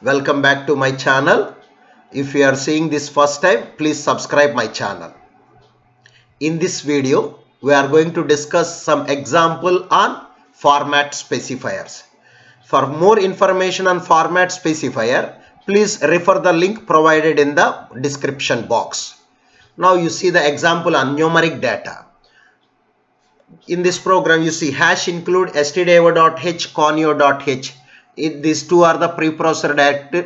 Welcome back to my channel. If you are seeing this first time, please subscribe my channel. In this video, we are going to discuss some example on format specifiers. For more information on format specifier, please refer the link provided in the description box. Now you see the example on numeric data. In this program, you see hash include stdio.h, conio.h. These two are the preprocessor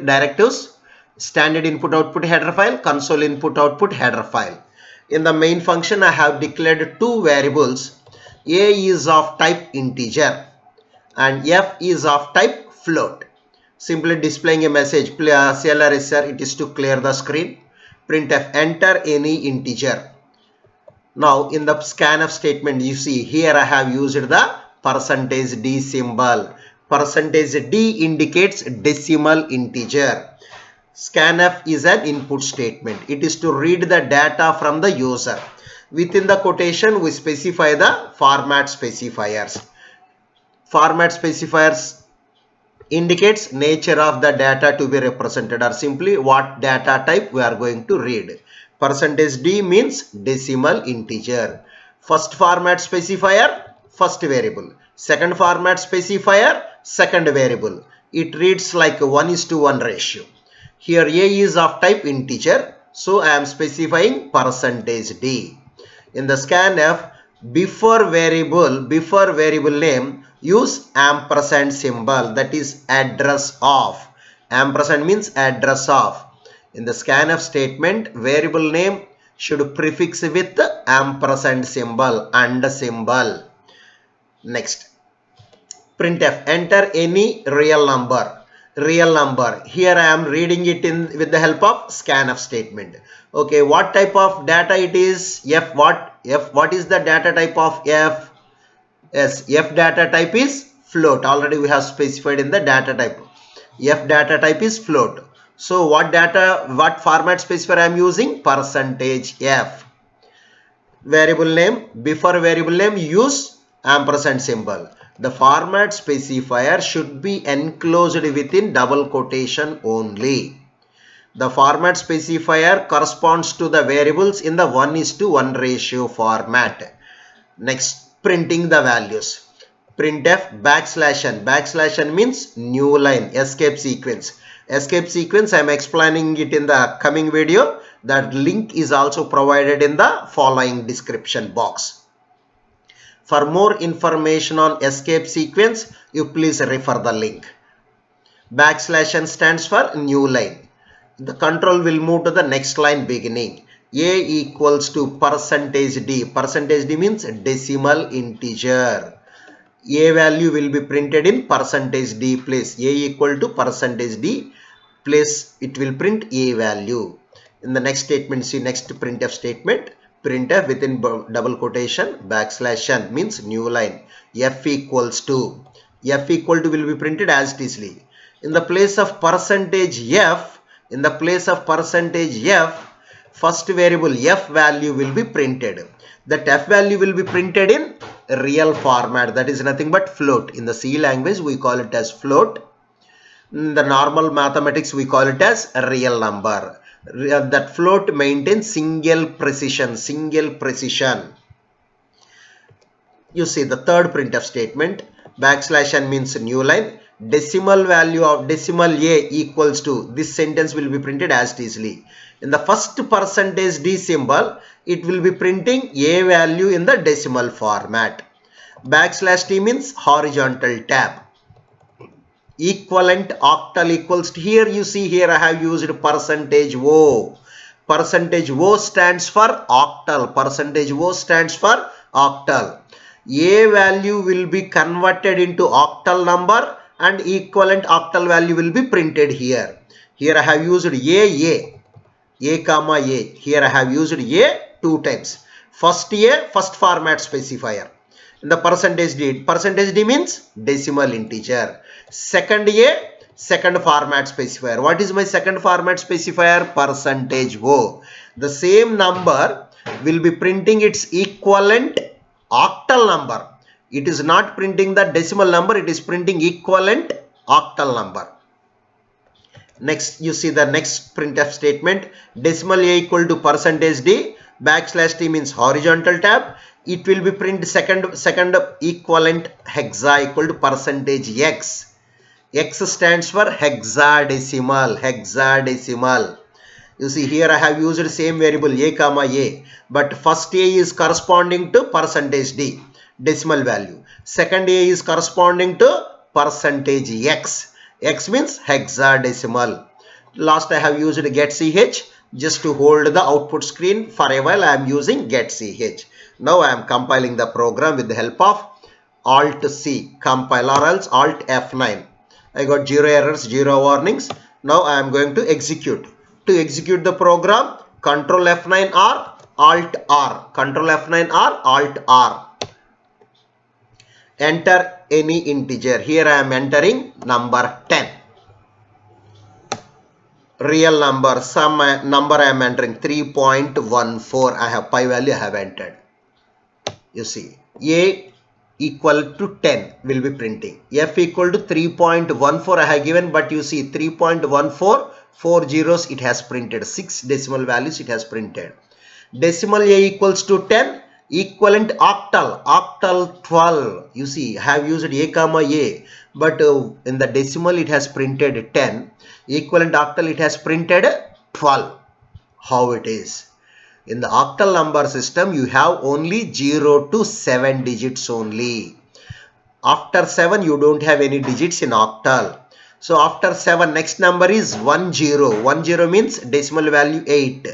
directives: standard input output header file, console input output header file. In the main function, I have declared two variables. A is of type integer and F is of type float. Simply displaying a message, CLR sir, it is to clear the screen. Printf, enter any integer. Now in the scanf statement, you see here I have used the %d symbol. %d indicates decimal integer. Scanf is an input statement. It is to read the data from the user. Within the quotation, we specify the format specifiers. Format specifiers indicates nature of the data to be represented, or simply what data type we are going to read. %d means decimal integer. First format specifier, first variable. Second format specifier, second variable. It reads like a 1:1 ratio. Here A is of type integer, so I am specifying %d. In the scanf, before variable name, use ampersand symbol, that is address of. Ampersand means address of. In the scanf statement, variable name should prefix with ampersand symbol and symbol. Next, printf, enter any real number. Real number, here I am reading it in with the help of scanf statement. Okay, what type of data it is? What is the data type of F? Yes, F data type is float. Already we have specified in the data type. F data type is float. So what format specifier I am using? %f. Variable name, before variable name use ampersand symbol. The format specifier should be enclosed within double quotation only. The format specifier corresponds to the variables in the 1:1 ratio format. Next, printing the values. Printf \n means new line, escape sequence. Escape sequence, I am explaining it in the coming video. That link is also provided in the following description box. For more information on escape sequence, you please refer the link. \n stands for new line. The control will move to the next line beginning. A equals to %d. %d means decimal integer. A value will be printed in %d place. A equal to %d place, it will print A value. In the next statement, see next printf statement. Printf within double quotation \n means new line. F equals to will be printed as it is. In the place of %f, first variable F value will be printed. That F value will be printed in real format, that is nothing but float. In the C language we call it as float. In the normal mathematics we call it as a real number. That float maintains single precision. You see the third printf statement, \n means new line. Decimal value of decimal A equals to, this sentence will be printed as it is. In the first %d symbol, it will be printing A value in the decimal format. \t means horizontal tab. Equivalent octal equals to, here you see, here I have used %o. %o stands for octal. A value will be converted into octal number and equivalent octal value will be printed here. Here I have used A comma A. Here I have used A two times. First A, first format specifier. In the %d means decimal integer. Second A, second format specifier. What is my second format specifier? %o. The same number will be printing its equivalent octal number. It is not printing the decimal number, it is printing equivalent octal number. Next, you see the next printf statement. Decimal a equal to percentage d, backslash t means horizontal tab. It will be print second equivalent hexa equal to percentage x. X stands for hexadecimal. Hexadecimal. You see here I have used same variable a comma a, but first a is corresponding to percentage d, decimal value. Second a is corresponding to percentage x. X means hexadecimal. Last I have used getch just to hold the output screen. For a while I am using getch. Now I am compiling the program with the help of Alt C compile or else Alt F9. I got 0 errors, 0 warnings. Now I am going to execute. To execute the program, Control F9 or Alt R. Control F9 or Alt R. Enter any integer. Here I am entering number 10. Real number, some number I am entering 3.14. I have pi value I have entered. You see, A equal to 10 will be printing. F equal to 3.14 I have given, but you see 3.14, 4 zeros it has printed. 6 decimal values it has printed. Decimal A equals to 10. Equivalent octal 12. You see, I have used a comma a, but in the decimal it has printed 10. Equivalent octal it has printed 12. How it is? In the octal number system, you have only 0 to 7 digits only. After 7, you don't have any digits in octal. So after 7, next number is 10. 10 means decimal value 8.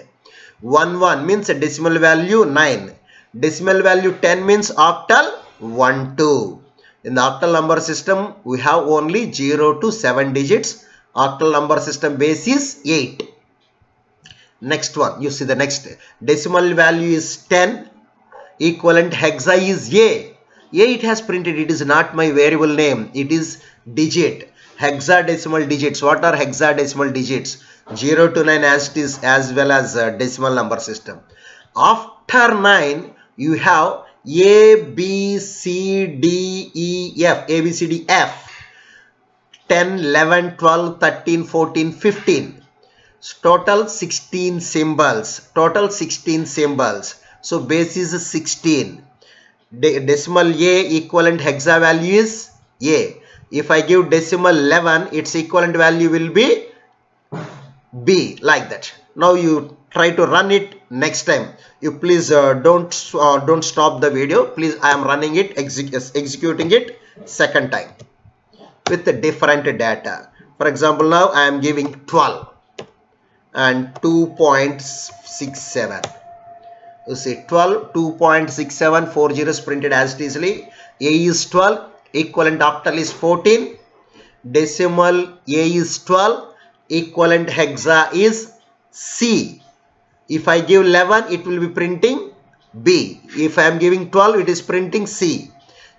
11 means decimal value 9. Decimal value 10 means octal 12. In the octal number system, we have only 0 to 7 digits. Octal number system base is 8. Next one, you see the next decimal value is 10. Equivalent hexa is A. A it has printed, it is not my variable name, it is digit. Hexadecimal digits. What are hexadecimal digits? 0 to 9 as it is, as well as decimal number system. After 9, you have A, B, C, D, E, F. A, B, C, D, F. 10, 11, 12, 13, 14, 15. Total 16 symbols. Total 16 symbols. So base is 16. Decimal A equivalent hexa value is A. If I give decimal 11, its equivalent value will be B, like that. Now you try to run it next time. You please don't stop the video. Please, I am running it, executing it second time with the different data. For example, now I am giving 12 and 2.67. You see 12, 2.67, 4 zeros printed as easily. A is 12, equivalent octal is 14. Decimal A is 12, equivalent hexa is C. If I give 11, it will be printing B. If I am giving 12, it is printing C.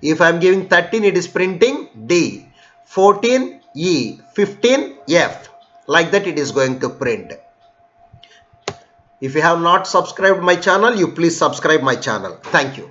If I am giving 13, it is printing D. 14 E. 15 F. Like that it is going to print. If you have not subscribed my channel, you please subscribe my channel. Thank you.